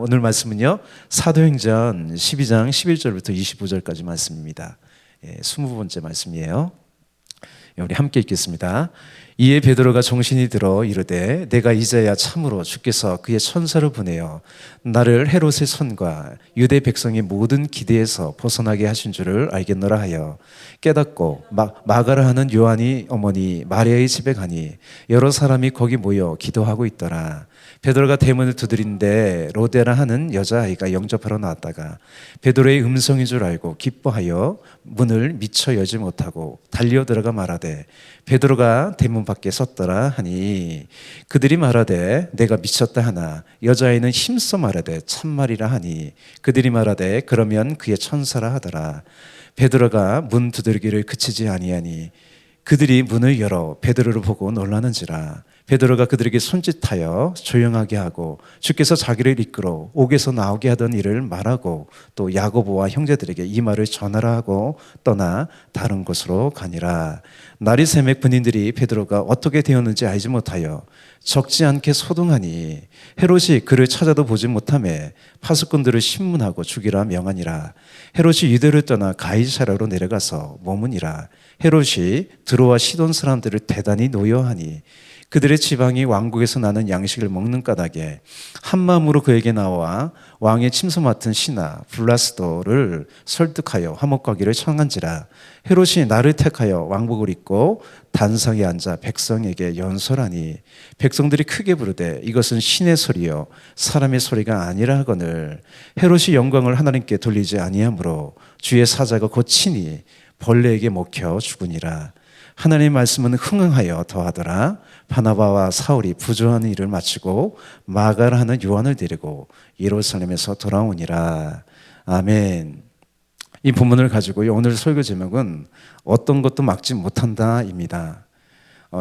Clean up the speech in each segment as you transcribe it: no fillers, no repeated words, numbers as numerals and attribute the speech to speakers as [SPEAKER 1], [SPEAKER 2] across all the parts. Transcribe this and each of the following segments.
[SPEAKER 1] 오늘 말씀은요, 사도행전 12장 11절부터 25절까지 말씀입니다. 20번째 말씀이에요. 우리 함께 읽겠습니다. 이에 베드로가 정신이 들어 이르되 내가 이제야 참으로 주께서 그의 천사를 보내어 나를 헤롯의 손과 유대 백성의 모든 기대에서 벗어나게 하신 줄을 알겠노라 하여 깨닫고 마가라 하는 요한이 어머니 마리아의 집에 가니 여러 사람이 거기 모여 기도하고 있더라. 베드로가 대문을 두드린데 로데라 하는 여자아이가 영접하러 나왔다가 베드로의 음성인 줄 알고 기뻐하여 문을 미처 열지 못하고 달려 들어가 말하되 베드로가 대문 밖에 섰더라 하니 그들이 말하되 내가 미쳤다 하나 여자아이는 힘써 말하되 참말이라 하니 그들이 말하되 그러면 그의 천사라 하더라. 베드로가 문 두드리기를 그치지 아니하니 그들이 문을 열어 베드로를 보고 놀라는지라. 베드로가 그들에게 손짓하여 조용하게 하고 주께서 자기를 이끌어 옥에서 나오게 하던 일을 말하고 또 야고보와 형제들에게 이 말을 전하라 하고 떠나 다른 곳으로 가니라. 날이 새매 군인들이 베드로가 어떻게 되었는지 알지 못하여 적지 않게 소동하니 헤롯이 그를 찾아도 보지 못하매 파수꾼들을 신문하고 죽이라 명하니라. 헤롯이 유대를 떠나 가이사랴로 내려가서 머무니라. 헤롯이 드로와 시돈 사람들을 대단히 노여하니 그들의 지방이 왕국에서 나는 양식을 먹는 까닭에 한 마음으로 그에게 나와 왕의 침소 맡은 신하 블라스도를 설득하여 화목하기를 청한지라. 헤롯이 나를 택하여 왕복을 입고 단상에 앉아 백성에게 연설하니 백성들이 크게 부르되 이것은 신의 소리요 사람의 소리가 아니라 하거늘 헤롯이 영광을 하나님께 돌리지 아니하므로 주의 사자가 곧 친히 벌레에게 먹혀 죽으니라. 하나님의 말씀은 흥흥하여 더하더라. 바나바와 사울이 부조하는 일을 마치고 마가라 하는 요한을 데리고 예루살렘에서 돌아오니라. 아멘. 이 본문을 가지고 오늘 설교 제목은 어떤 것도 막지 못한다입니다.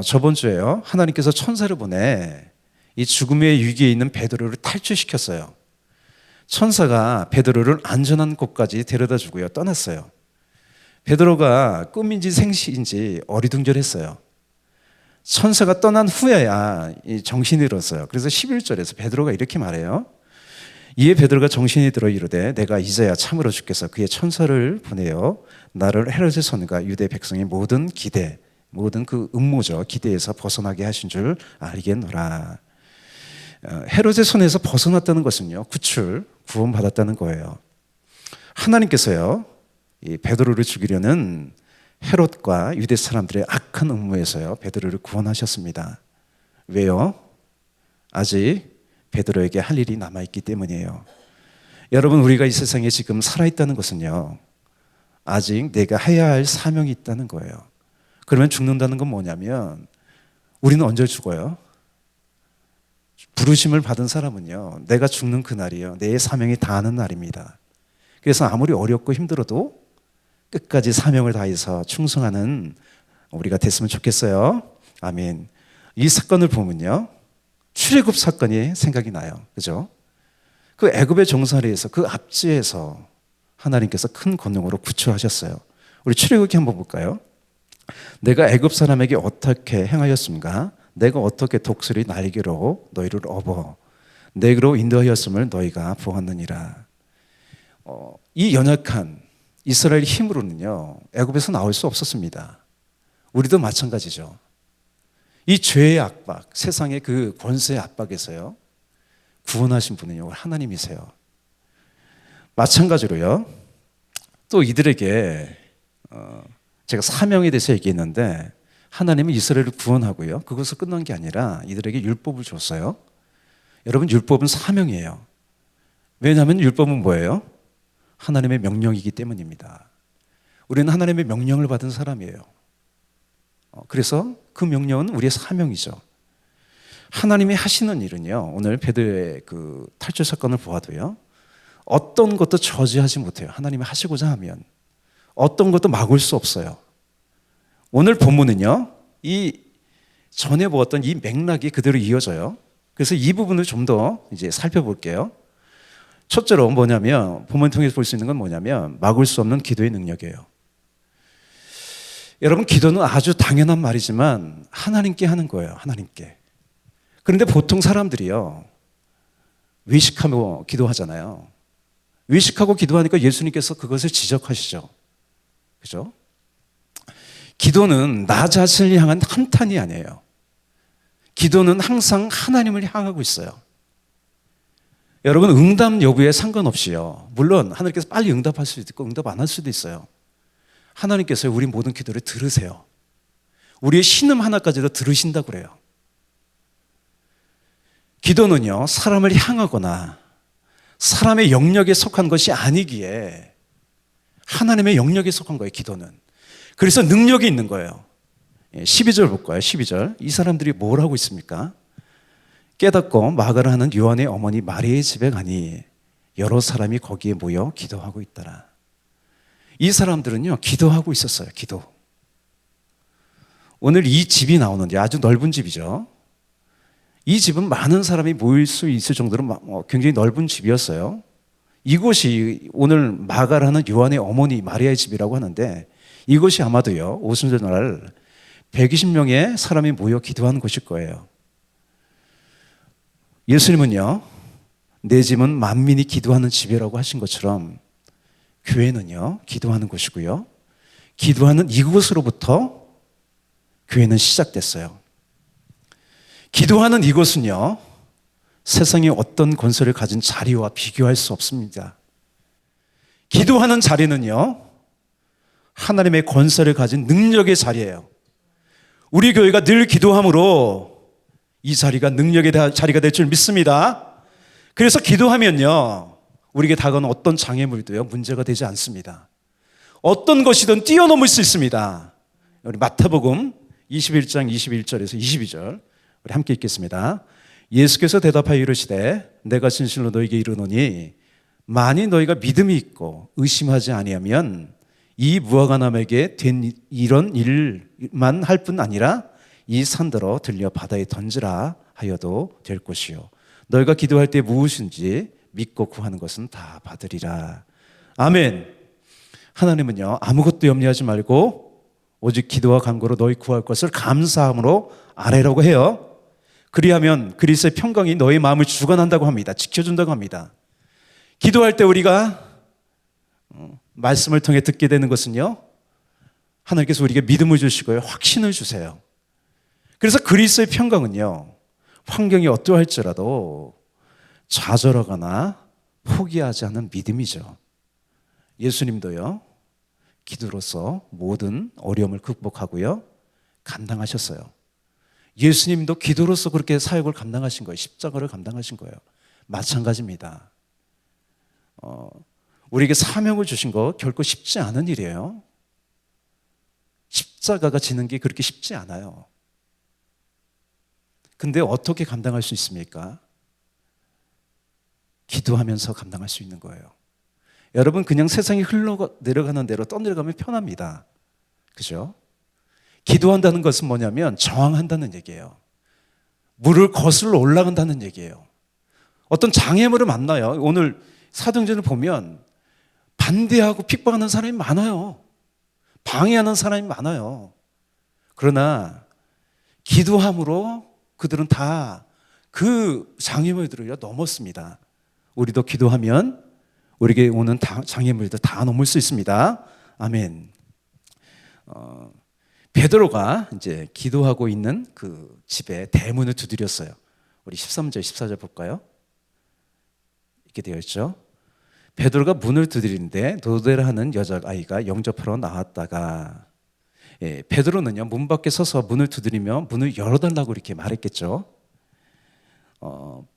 [SPEAKER 1] 저번 주에요, 하나님께서 천사를 보내 이 죽음의 위기에 있는 베드로를 탈출시켰어요. 천사가 베드로를 안전한 곳까지 데려다 주고요, 떠났어요. 베드로가 꿈인지 생시인지 어리둥절했어요. 천사가 떠난 후에야 정신이 들었어요. 그래서 11절에서 베드로가 이렇게 말해요. 이에 베드로가 정신이 들어 이르되 내가 이제야 참으로 주께서 그의 천사를 보내어 나를 헤롯의 손과 유대 백성의 모든 기대, 모든 그 음모죠, 기대에서 벗어나게 하신 줄 알겠노라. 헤롯의 손에서 벗어났다는 것은요, 구원받았다는 거예요. 하나님께서요, 이 베드로를 죽이려는 헤롯과 유대 사람들의 악한 음모에서요, 베드로를 구원하셨습니다. 왜요? 아직 베드로에게 할 일이 남아있기 때문이에요. 여러분, 우리가 이 세상에 지금 살아있다는 것은요, 아직 내가 해야 할 사명이 있다는 거예요. 그러면 죽는다는 건 뭐냐면 우리는 언제 죽어요? 부르심을 받은 사람은요, 내가 죽는 그날이요, 내 사명이 다하는 날입니다. 그래서 아무리 어렵고 힘들어도 끝까지 사명을 다해서 충성하는 우리가 됐으면 좋겠어요. 아멘. 이 사건을 보면요, 출애굽 사건이 생각이 나요. 그죠? 그 애굽의 종살이에서 그 압지에서 하나님께서 큰 권능으로 구출하셨어요. 우리 출애굽기 한번 볼까요? 내가 애굽 사람에게 어떻게 행하였습니까? 내가 어떻게 독수리 날개로 너희를 업어 내게로 인도하였음을 너희가 보았느니라. 이 연약한 이스라엘 힘으로는요, 애굽에서 나올 수 없었습니다. 우리도 마찬가지죠. 이 죄의 압박, 세상의 그 권세의 압박에서요, 구원하신 분은요, 하나님이세요. 마찬가지로요, 또 이들에게 제가 사명에 대해서 얘기했는데 하나님은 이스라엘을 구원하고요, 그것을 끝난 게 아니라 이들에게 율법을 줬어요. 여러분, 율법은 사명이에요. 왜냐하면 율법은 뭐예요? 하나님의 명령이기 때문입니다. 우리는 하나님의 명령을 받은 사람이에요. 그래서 그 명령은 우리의 사명이죠. 하나님이 하시는 일은요, 오늘 베드로의 그 탈출 사건을 보아도요, 어떤 것도 저지하지 못해요. 하나님이 하시고자 하면 어떤 것도 막을 수 없어요. 오늘 본문은요, 이 전에 보았던 이 맥락이 그대로 이어져요. 그래서 이 부분을 좀 더 이제 살펴볼게요. 첫째로 뭐냐면, 본문 통해서 볼 수 있는 건 뭐냐면 막을 수 없는 기도의 능력이에요. 여러분, 기도는 아주 당연한 말이지만 하나님께 하는 거예요. 하나님께. 그런데 보통 사람들이요, 외식하며 기도하잖아요. 외식하고 기도하니까 예수님께서 그것을 지적하시죠. 그죠? 기도는 나 자신을 향한 한탄이 아니에요. 기도는 항상 하나님을 향하고 있어요. 여러분, 응답 여부에 상관없이요. 물론 하나님께서 빨리 응답할 수도 있고 응답 안 할 수도 있어요. 하나님께서 우리 모든 기도를 들으세요. 우리의 신음 하나까지도 들으신다고 그래요. 기도는요, 사람을 향하거나 사람의 영역에 속한 것이 아니기에 하나님의 영역에 속한 거예요, 기도는. 그래서 능력이 있는 거예요. 12절 볼까요? 12절. 이 사람들이 뭘 하고 있습니까? 깨닫고 마가라 하는 요한의 어머니 마리아의 집에 가니 여러 사람이 거기에 모여 기도하고 있더라. 이 사람들은요, 기도하고 있었어요. 기도. 오늘 이 집이 나오는데 아주 넓은 집이죠. 이 집은 많은 사람이 모일 수 있을 정도로 굉장히 넓은 집이었어요. 이곳이 오늘 마가라는 요한의 어머니 마리아의 집이라고 하는데, 이곳이 아마도요, 오순절날 120명의 사람이 모여 기도하는 곳일 거예요. 예수님은요, 내 집은 만민이 기도하는 집이라고 하신 것처럼 교회는요, 기도하는 곳이고요, 기도하는 이곳으로부터 교회는 시작됐어요. 기도하는 이곳은요, 세상에 어떤 권세를 가진 자리와 비교할 수 없습니다. 기도하는 자리는요, 하나님의 권세를 가진 능력의 자리예요. 우리 교회가 늘 기도함으로 이 자리가 능력의 자리가 될 줄 믿습니다. 그래서 기도하면요, 우리에게 다가오는 어떤 장애물도요, 문제가 되지 않습니다. 어떤 것이든 뛰어넘을 수 있습니다. 우리 마태복음 21장 21절에서 22절 우리 함께 읽겠습니다. 예수께서 대답하여 이르시되 내가 진실로 너에게 이르노니 만일 너희가 믿음이 있고 의심하지 아니하면 이 무화과나무에게 된 이런 일만 할 뿐 아니라 이 산더러 들려 바다에 던지라 하여도 될 것이요 너희가 기도할 때 무엇인지 믿고 구하는 것은 다 받으리라. 아멘. 하나님은요, 아무것도 염려하지 말고 오직 기도와 간구로 너희 구할 것을 감사함으로 아뢰라고 해요. 그리하면 그리스도의 평강이 너희 마음을 주관한다고 합니다. 지켜준다고 합니다. 기도할 때 우리가 말씀을 통해 듣게 되는 것은요, 하나님께서 우리에게 믿음을 주시고요, 확신을 주세요. 그래서 그리스도의 평강은요, 환경이 어떠할지라도 좌절하거나 포기하지 않는 믿음이죠. 예수님도요, 기도로서 모든 어려움을 극복하고요, 감당하셨어요. 예수님도 기도로서 그렇게 사역을 감당하신 거예요. 십자가를 감당하신 거예요. 마찬가지입니다. 우리에게 사명을 주신 거 결코 쉽지 않은 일이에요. 십자가가 지는 게 그렇게 쉽지 않아요. 근데 어떻게 감당할 수 있습니까? 기도하면서 감당할 수 있는 거예요. 여러분, 그냥 세상이 흘러내려가는 대로 떠내려가면 편합니다. 그죠? 기도한다는 것은 뭐냐면 저항한다는 얘기예요. 물을 거슬러 올라간다는 얘기예요. 어떤 장애물을 만나요. 오늘 사도행전을 보면 반대하고 핍박하는 사람이 많아요. 방해하는 사람이 많아요. 그러나 기도함으로 그들은 다 그 장애물들을 넘었습니다. 우리도 기도하면 우리에게 오는 장애물들 다 넘을 수 있습니다. 아멘. 베드로가 이제 기도하고 있는 그 집에 대문을 두드렸어요. 우리 13절, 14절 볼까요? 이렇게 되어 있죠. 베드로가 문을 두드리는데 로데라 하는 여자아이가 영접하러 나왔다가, 베드로는요, 문 밖에 서서 문을 두드리며 문을 열어달라고 이렇게 말했겠죠.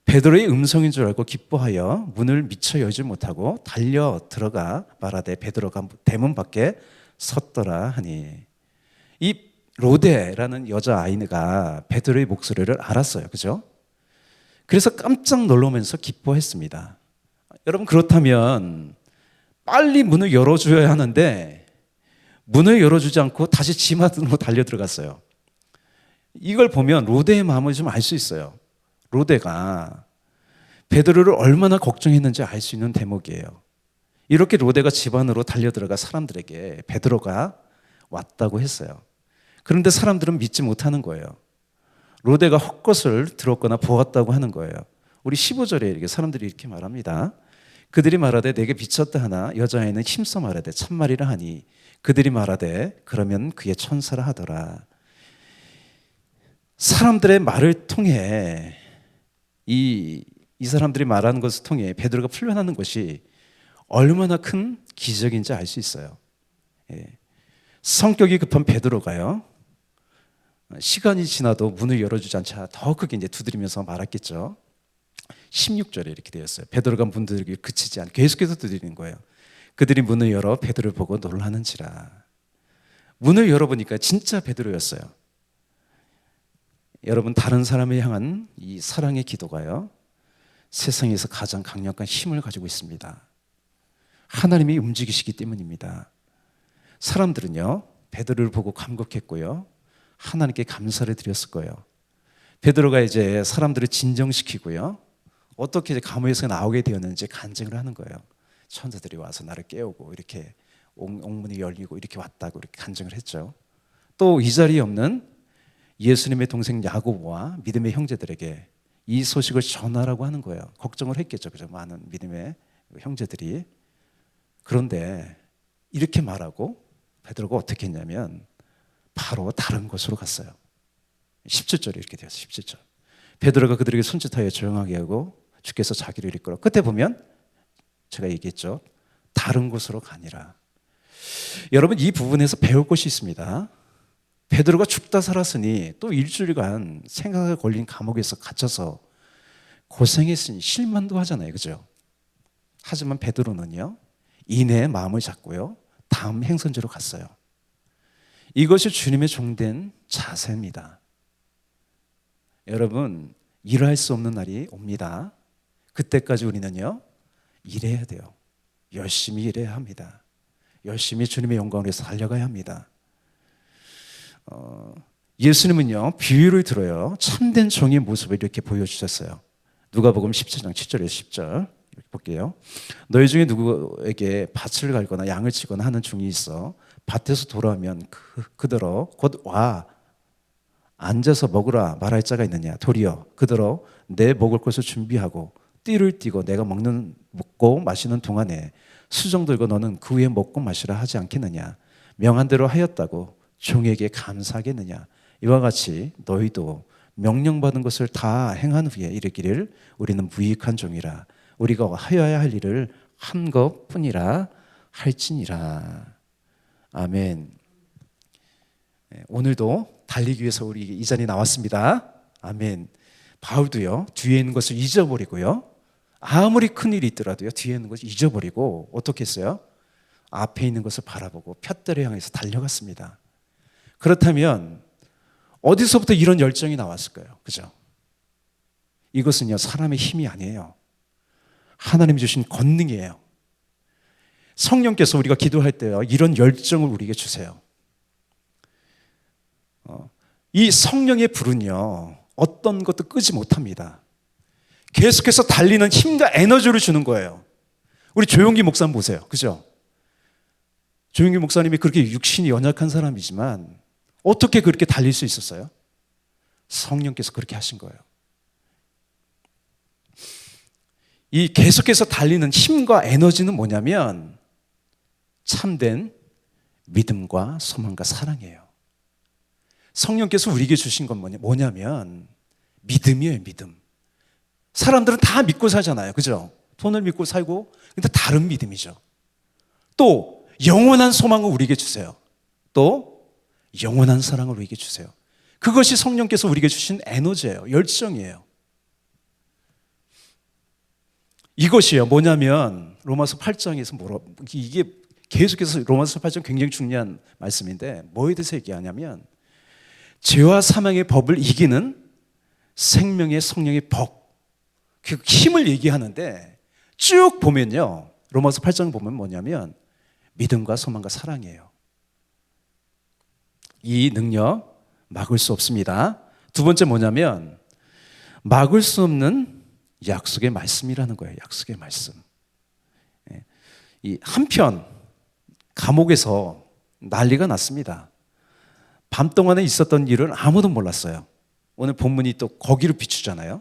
[SPEAKER 1] 베드로의 음성인 줄 알고 기뻐하여 문을 미처 열지 못하고 달려 들어가 말하되 베드로가 대문 밖에 섰더라 하니, 이 로데라는 여자아이가 베드로의 목소리를 알았어요. 그죠? 그래서 깜짝 놀라면서 기뻐했습니다. 여러분, 그렇다면 빨리 문을 열어줘야 하는데 문을 열어주지 않고 다시 집 안으로 달려 들어갔어요. 이걸 보면 로데의 마음을 좀 알 수 있어요. 로데가 베드로를 얼마나 걱정했는지 알 수 있는 대목이에요. 이렇게 로데가 집 안으로 달려 들어가 사람들에게 베드로가 왔다고 했어요. 그런데 사람들은 믿지 못하는 거예요. 로데가 헛것을 들었거나 보았다고 하는 거예요. 우리 15절에 이렇게 사람들이 이렇게 말합니다. 그들이 말하되 내게 비쳤다 하나 여자아이는 힘써 말하되 참말이라 하니 그들이 말하되 그러면 그의 천사라 하더라. 사람들의 말을 통해 이 사람들이 말하는 것을 통해 베드로가 풀려나는 것이 얼마나 큰 기적인지 알 수 있어요. 성격이 급한 베드로가요, 시간이 지나도 문을 열어주지 않자 더 크게 이제 두드리면서 말했겠죠. 16절에 이렇게 되었어요. 베드로가 문 두드리기 그치지 않고 계속해서 두드리는 거예요. 그들이 문을 열어 베드로를 보고 놀라는지라. 문을 열어보니까 진짜 베드로였어요. 여러분, 다른 사람을 향한 이 사랑의 기도가요, 세상에서 가장 강력한 힘을 가지고 있습니다. 하나님이 움직이시기 때문입니다. 사람들은요, 베드로를 보고 감격했고요, 하나님께 감사를 드렸을 거예요. 베드로가 이제 사람들을 진정시키고요, 어떻게 이제 감옥에서 나오게 되었는지 간증을 하는 거예요. 천사들이 와서 나를 깨우고 이렇게 옥문이 열리고 이렇게 왔다고 이렇게 간증을 했죠. 또 이 자리에 없는 예수님의 동생 야고보와 믿음의 형제들에게 이 소식을 전하라고 하는 거예요. 걱정을 했겠죠, 그죠? 많은 믿음의 형제들이. 그런데 이렇게 말하고 베드로가 어떻게 했냐면 바로 다른 곳으로 갔어요. 17절에 이렇게 되었어요. 17절. 베드로가 그들에게 손짓하여 조용하게 하고 주께서 자기를 이끌어. 끝에 보면 제가 얘기했죠. 다른 곳으로 가니라. 여러분, 이 부분에서 배울 것이 있습니다. 베드로가 죽다 살았으니 또 일주일간 생각에 걸린 감옥에서 갇혀서 고생했으니 실만도 하잖아요, 그죠? 하지만 베드로는요, 이내에 마음을 잡고요, 다음 행선지로 갔어요. 이것이 주님의 종된 자세입니다. 여러분, 일할 수 없는 날이 옵니다. 그때까지 우리는요, 일해야 돼요. 열심히 일해야 합니다. 열심히 주님의 영광을 위해서 달려가야 합니다. 예수님은요, 비유를 들어요, 참된 종의 모습을 이렇게 보여주셨어요. 누가복음 17장 7절에서 10절 이렇게 볼게요. 너희 중에 누구에게 밭을 갈거나 양을 치거나 하는 종이 있어 밭에서 돌아오면 그더러 곧 와 앉아서 먹으라 말할 자가 있느냐? 도리어 그더러 내 먹을 것을 준비하고 띠를 띠고 내가 먹고 마시는 동안에 수정 들고 너는 그 후에 먹고 마시라 하지 않겠느냐? 명한 대로 하였다고 종에게 감사하겠느냐? 이와 같이 너희도 명령받은 것을 다 행한 후에 이르기를 우리는 무익한 종이라 우리가 하여야 할 일을 한 것뿐이라 할지니라. 아멘. 오늘도 달리기 위해서 우리 이 자리에 나왔습니다. 아멘. 바울도요, 뒤에 있는 것을 잊어버리고요, 아무리 큰 일이 있더라도요, 뒤에 있는 것을 잊어버리고 어떻게 했어요? 앞에 있는 것을 바라보고 푯대를 향해서 달려갔습니다. 그렇다면 어디서부터 이런 열정이 나왔을까요? 그죠? 이것은요, 사람의 힘이 아니에요. 하나님이 주신 권능이에요. 성령께서 우리가 기도할 때요, 이런 열정을 우리에게 주세요. 이 성령의 불은요, 어떤 것도 끄지 못합니다. 계속해서 달리는 힘과 에너지를 주는 거예요. 우리 조용기 목사님 보세요. 그죠? 조용기 목사님이 그렇게 육신이 연약한 사람이지만 어떻게 그렇게 달릴 수 있었어요? 성령께서 그렇게 하신 거예요. 이 계속해서 달리는 힘과 에너지는 뭐냐면 참된 믿음과 소망과 사랑이에요. 성령께서 우리에게 주신 건 뭐냐면 믿음이에요, 믿음. 사람들은 다 믿고 살잖아요, 그죠? 돈을 믿고 살고, 근데 다른 믿음이죠. 또 영원한 소망을 우리에게 주세요. 또 영원한 사랑을 우리에게 주세요. 그것이 성령께서 우리에게 주신 에너지예요, 열정이에요. 이것이요, 뭐냐면 로마서 8장에서 이게 계속해서 로마서 8장 굉장히 중요한 말씀인데 뭐에 대해서 얘기하냐면 죄와 사망의 법을 이기는 생명의 성령의 법, 그 힘을 얘기하는데 쭉 보면요, 로마서 8장 보면 뭐냐면 믿음과 소망과 사랑이에요. 이 능력 막을 수 없습니다. 두 번째 뭐냐면 막을 수 없는 약속의 말씀이라는 거예요. 약속의 말씀. 이 한편 감옥에서 난리가 났습니다. 밤 동안에 있었던 일을 아무도 몰랐어요. 오늘 본문이 또 거기를 비추잖아요.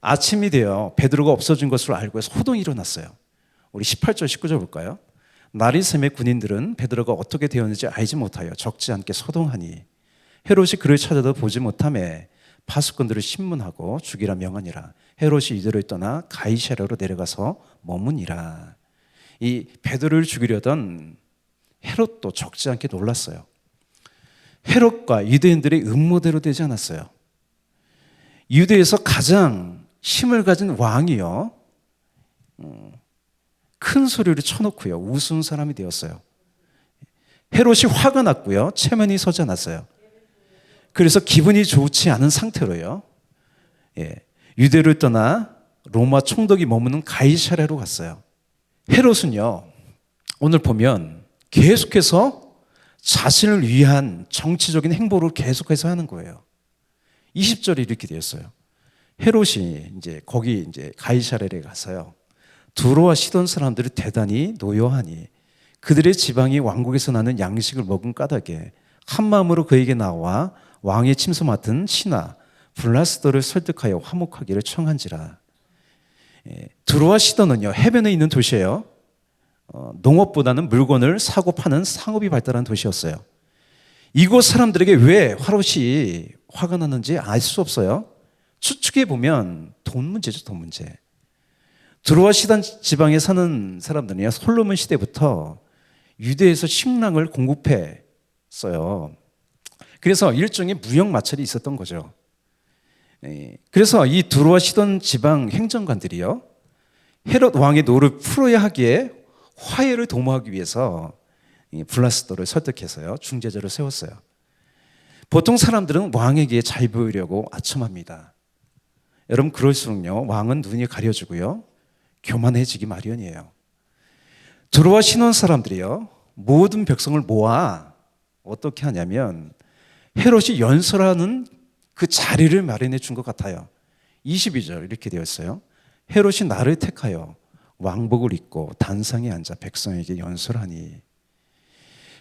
[SPEAKER 1] 아침이 되어 베드로가 없어진 것으로 알고 소동이 일어났어요. 우리 18절 19절 볼까요? 날이 새매 군인들은 베드로가 어떻게 되었는지 알지 못하여 적지 않게 소동하니 헤롯이 그를 찾아도 보지 못하매 파수꾼들을 신문하고 죽이라 명하니라. 헤롯이 이대로 떠나 가이사랴로 내려가서 머무니라. 이 베드로를 죽이려던 헤롯도 적지 않게 놀랐어요. 헤롯과 유대인들의 음모대로 되지 않았어요. 유대에서 가장 힘을 가진 왕이요, 큰 소리를 쳐놓고요 우스운 사람이 되었어요. 헤롯이 화가 났고요 체면이 서지 않았어요. 그래서 기분이 좋지 않은 상태로요, 유대를 떠나 로마 총독이 머무는 가이사랴로 갔어요. 헤롯은요 오늘 보면 계속해서 자신을 위한 정치적인 행보를 계속해서 하는 거예요. 20절에 이렇게 되었어요. 헤롯이 거기 가이사랴에 가서요, 두로와 시돈 사람들이 대단히 노여하니 그들의 지방이 왕국에서 나는 양식을 먹은 까닭에 한 마음으로 그에게 나와 왕의 침소 맡은 신하 블라스도를 설득하여 화목하기를 청한지라. 두로와 시돈은요 해변에 있는 도시예요. 농업보다는 물건을 사고 파는 상업이 발달한 도시였어요. 이곳 사람들에게 왜 헤롯이 화가 났는지 알 수 없어요. 추측해 보면 돈 문제죠, 돈 문제. 두로와 시돈 지방에 사는 사람들은요 솔로몬 시대부터 유대에서 식량을 공급했어요. 그래서 일종의 무역 마찰이 있었던 거죠. 그래서 이 두로와 시돈 지방 행정관들이요 헤롯 왕의 노를 풀어야 하기에 화해를 도모하기 위해서 블라스도를 설득해서요 중재자를 세웠어요. 보통 사람들은 왕에게 잘 보이려고 아첨합니다. 여러분 그럴수록요 왕은 눈이 가려지고요 교만해지기 마련이에요. 두로와 시돈 사람들이요 모든 백성을 모아 어떻게 하냐면 헤롯이 연설하는 그 자리를 마련해 준 것 같아요. 22절 이렇게 되어 있어요. 헤롯이 나를 택하여 왕복을 입고 단상에 앉아 백성에게 연설하니.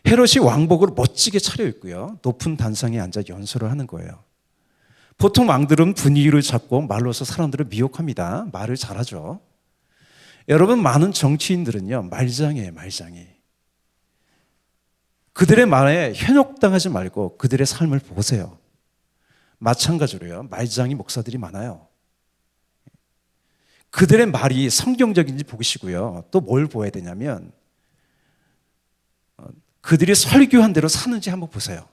[SPEAKER 1] 헤롯이 왕복을 멋지게 차려입고요 높은 단상에 앉아 연설을 하는 거예요. 보통 왕들은 분위기를 잡고 말로서 사람들을 미혹합니다. 말을 잘하죠. 여러분 많은 정치인들은요 말장이에요, 말장이. 그들의 말에 현혹당하지 말고 그들의 삶을 보세요. 마찬가지로요 말장이 목사들이 많아요. 그들의 말이 성경적인지 보시고요 또 뭘 보아야 되냐면 그들이 설교한 대로 사는지 한번 보세요.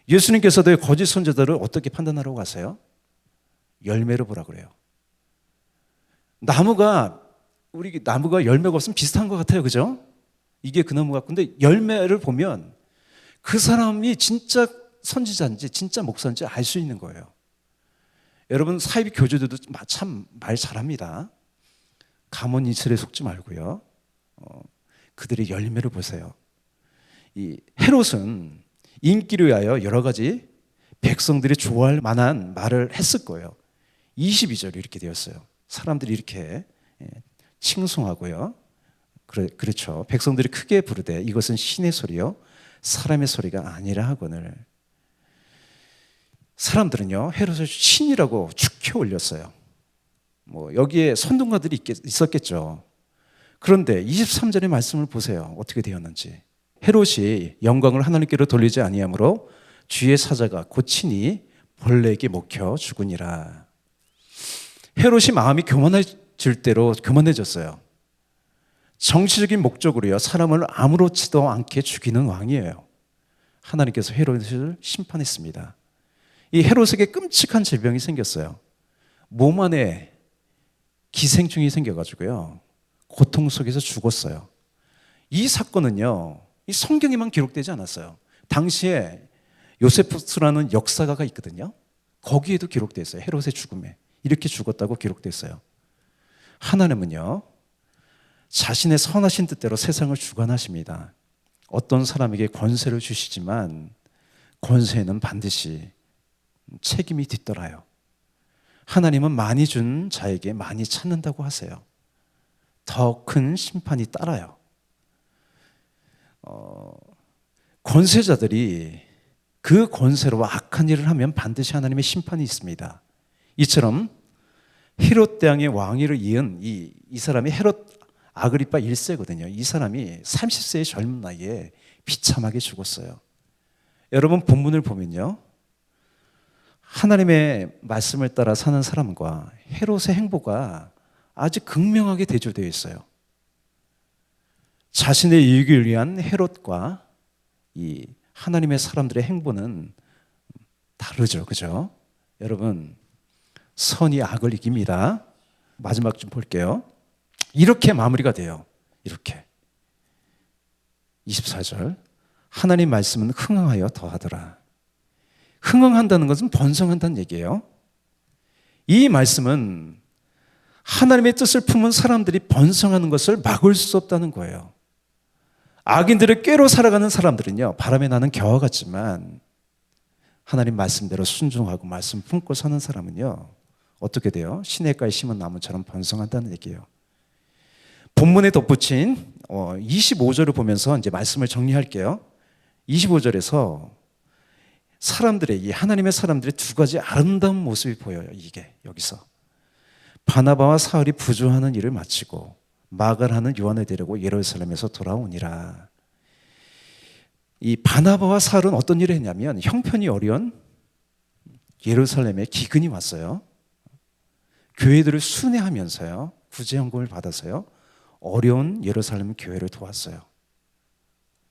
[SPEAKER 1] 예수님께서도 거짓 선지자들을 어떻게 판단하라고 하세요? 열매로 보라 그래요. 나무가 열매가 없으면 비슷한 것 같아요, 그죠? 이게 그 나무 같고, 근데 열매를 보면 그 사람이 진짜 선지자인지 진짜 목사인지 알 수 있는 거예요. 여러분 사이비 교주들도 참 말 잘합니다. 가문이슬에 속지 말고요 그들의 열매를 보세요. 이 헤롯은 인기를 위하여 여러 가지 백성들이 좋아할 만한 말을 했을 거예요. 22절이 이렇게 되었어요. 사람들이 이렇게 칭송하고요. 그렇죠. 백성들이 크게 부르되 이것은 신의 소리요 사람의 소리가 아니라 하거늘. 사람들은요 헤롯을 신이라고 축혀 올렸어요. 여기에 선동가들이 있었겠죠. 그런데 23절의 말씀을 보세요. 어떻게 되었는지. 헤롯이 영광을 하나님께로 돌리지 아니하므로 주의 사자가 고치니 벌레에게 먹혀 죽으니라. 헤롯이 마음이 교만해질 대로 교만해졌어요. 정치적인 목적으로요 사람을 아무렇지도 않게 죽이는 왕이에요. 하나님께서 헤롯을 심판했습니다. 이 헤롯에게 끔찍한 질병이 생겼어요. 몸 안에 기생충이 생겨가지고요 고통 속에서 죽었어요. 이 사건은요 이 성경에만 기록되지 않았어요. 당시에 요세푸스라는 역사가가 있거든요. 거기에도 기록되어 있어요. 헤롯의 죽음에 이렇게 죽었다고 기록되어 있어요. 하나님은요 자신의 선하신 뜻대로 세상을 주관하십니다. 어떤 사람에게 권세를 주시지만 권세에는 반드시 책임이 뒤따라요. 하나님은 많이 준 자에게 많이 찾는다고 하세요. 더 큰 심판이 따라요. 권세자들이 그 권세로 악한 일을 하면 반드시 하나님의 심판이 있습니다. 이처럼 헤롯 대왕의 왕위를 이은 이 사람이 헤롯 아그리파 1세거든요. 이 사람이 30세의 젊은 나이에 비참하게 죽었어요. 여러분 본문을 보면요, 하나님의 말씀을 따라 사는 사람과 헤롯의 행보가 아주 극명하게 대조되어 있어요. 자신의 이익을 위한 헤롯과 이 하나님의 사람들의 행보는 다르죠. 그죠? 여러분, 선이 악을 이깁니다. 마지막 좀 볼게요. 이렇게 마무리가 돼요. 이렇게 24절, 하나님 말씀은 흥흥하여 더하더라. 흥흥한다는 것은 번성한다는 얘기예요. 이 말씀은 하나님의 뜻을 품은 사람들이 번성하는 것을 막을 수 없다는 거예요. 악인들을 꾀로 살아가는 사람들은요, 바람에 나는 겨와 같지만 하나님 말씀대로 순종하고 말씀 품고 사는 사람은요, 어떻게 돼요? 시냇가에 심은 나무처럼 번성한다는 얘기예요. 본문에 덧붙인 25절을 보면서 이제 말씀을 정리할게요. 25절에서 사람들의, 이 하나님의 사람들의 두 가지 아름다운 모습이 보여요. 이게 여기서 바나바와 사울이 부조하는 일을 마치고 마갈하는 요한을 데리고 예루살렘에서 돌아오니라. 이 바나바와 사울은 어떤 일을 했냐면, 형편이 어려운 예루살렘에 기근이 왔어요. 교회들을 순회하면서요, 구제연금을 받아서요, 어려운 예루살렘 교회를 도왔어요.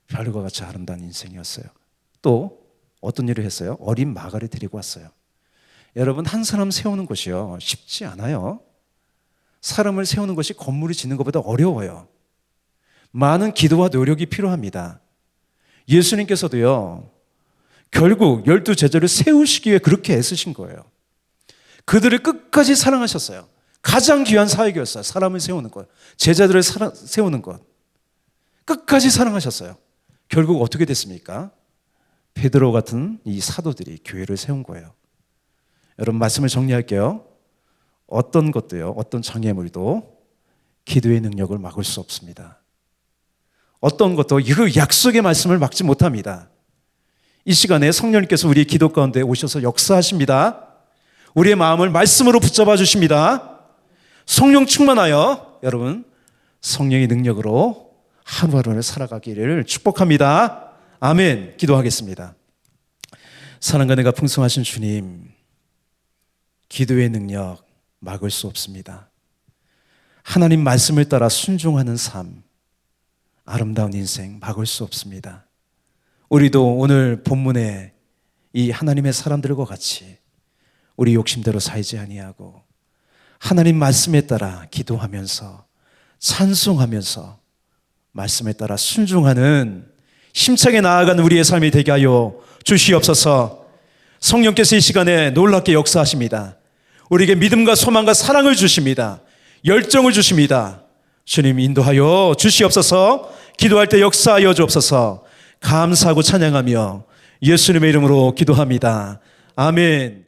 [SPEAKER 1] 별과 같이 아름다운 인생이었어요. 또 어떤 일을 했어요? 어린 마갈을 데리고 왔어요. 여러분, 한 사람 세우는 것이요, 쉽지 않아요. 사람을 세우는 것이 건물을 짓는 것보다 어려워요. 많은 기도와 노력이 필요합니다. 예수님께서도요, 결국 12 제자를 세우시기 위해 그렇게 애쓰신 거예요. 그들을 끝까지 사랑하셨어요. 가장 귀한 사역이었어요. 사람을 세우는 것, 제자들을 세우는 것, 끝까지 사랑하셨어요. 결국 어떻게 됐습니까? 베드로 같은 이 사도들이 교회를 세운 거예요. 여러분, 말씀을 정리할게요. 어떤 것도요, 어떤 장애물도 기도의 능력을 막을 수 없습니다. 어떤 것도 그 약속의 말씀을 막지 못합니다. 이 시간에 성령님께서 우리 기도 가운데 오셔서 역사하십니다. 우리의 마음을 말씀으로 붙잡아 주십니다. 성령 충만하여 여러분, 성령의 능력으로 하루하루를 살아가기를 축복합니다. 아멘. 기도하겠습니다. 사랑과 은혜가 풍성하신 주님, 기도의 능력 막을 수 없습니다. 하나님 말씀을 따라 순종하는 삶, 아름다운 인생 막을 수 없습니다. 우리도 오늘 본문에 이 하나님의 사람들과 같이 우리 욕심대로 살지 아니하고 하나님 말씀에 따라 기도하면서 찬송하면서 말씀에 따라 순종하는 힘차게 나아가는 우리의 삶이 되게 하여 주시옵소서. 성령께서 이 시간에 놀랍게 역사하십니다. 우리에게 믿음과 소망과 사랑을 주십니다. 열정을 주십니다. 주님 인도하여 주시옵소서. 기도할 때 역사하여 주옵소서. 감사하고 찬양하며 예수님의 이름으로 기도합니다. 아멘.